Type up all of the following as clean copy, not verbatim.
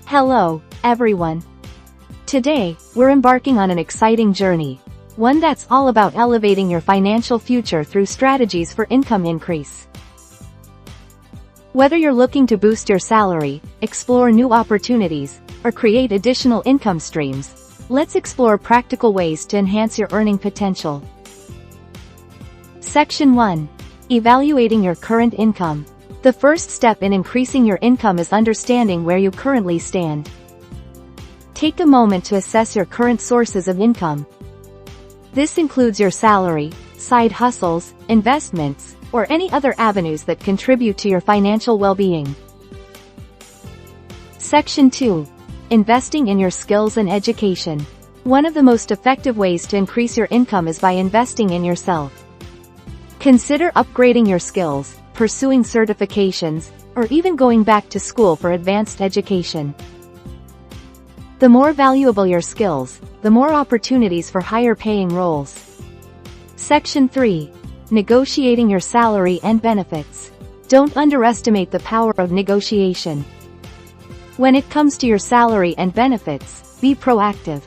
Hello, everyone. Today, we're embarking on an exciting journey. One that's all about elevating your financial future through strategies for income increase. Whether you're looking to boost your salary, explore new opportunities, or create additional income streams, let's explore practical ways to enhance your earning potential. Section 1. Evaluating your current income. The first step in increasing your income is understanding where you currently stand. Take a moment to assess your current sources of income. This includes your salary, side hustles, investments, or any other avenues that contribute to your financial well-being. Section 2. Investing in your skills and education. One of the most effective ways to increase your income is by investing in yourself. Consider upgrading your skills, pursuing certifications, or even going back to school for advanced education. The more valuable your skills, the more opportunities for higher-paying roles. Section 3. Negotiating your salary and benefits. Don't underestimate the power of negotiation. When it comes to your salary and benefits, be proactive.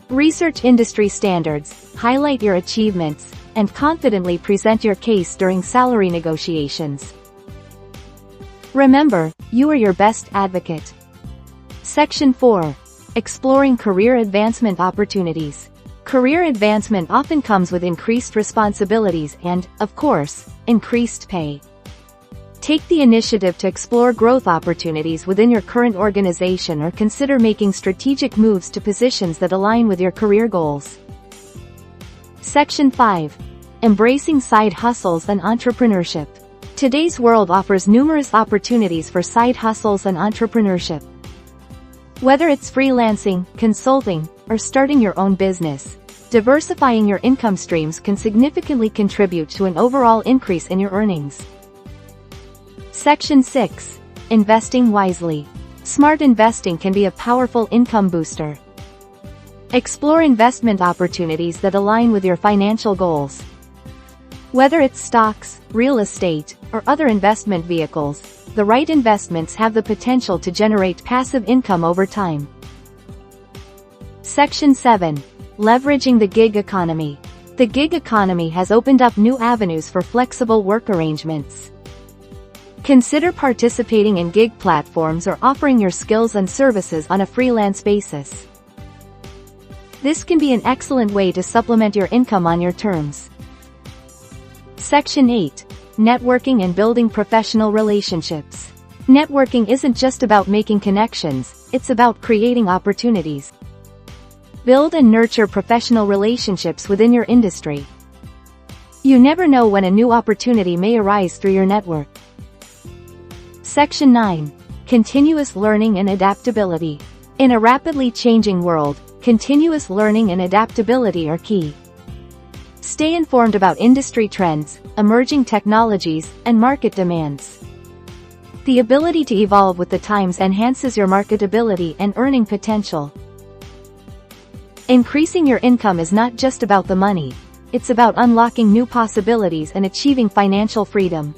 Research industry standards, highlight your achievements, and confidently present your case during salary negotiations. Remember, you are your best advocate. Section 4. Exploring career advancement opportunities. Career advancement often comes with increased responsibilities and, of course, increased pay. Take the initiative to explore growth opportunities within your current organization or consider making strategic moves to positions that align with your career goals. Section 5. Embracing side hustles and entrepreneurship. Today's world offers numerous opportunities for side hustles and entrepreneurship. Whether it's freelancing, consulting, or starting your own business, diversifying your income streams can significantly contribute to an overall increase in your earnings. Section 6. Investing wisely. Smart investing can be a powerful income booster. Explore investment opportunities that align with your financial goals. Whether it's stocks, real estate, or other investment vehicles, the right investments have the potential to generate passive income over time. Section 7. Leveraging the gig economy. The gig economy has opened up new avenues for flexible work arrangements. Consider participating in gig platforms or offering your skills and services on a freelance basis. This can be an excellent way to supplement your income on your terms. Section 8. Networking and building professional relationships. Networking isn't just about making connections, it's about creating opportunities. Build and nurture professional relationships within your industry. You never know when a new opportunity may arise through your network. Section 9. Continuous learning and adaptability. In a rapidly changing world, continuous learning and adaptability are key. Stay informed about industry trends, emerging technologies, and market demands. The ability to evolve with the times enhances your marketability and earning potential. Increasing your income is not just about the money, it's about unlocking new possibilities and achieving financial freedom.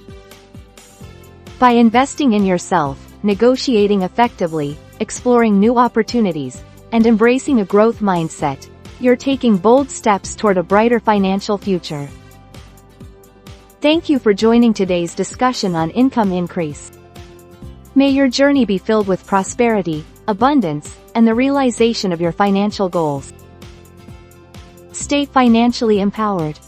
By investing in yourself, negotiating effectively, exploring new opportunities, and embracing a growth mindset, you're taking bold steps toward a brighter financial future. Thank you for joining today's discussion on income increase. May your journey be filled with prosperity, abundance, and the realization of your financial goals. Stay financially empowered.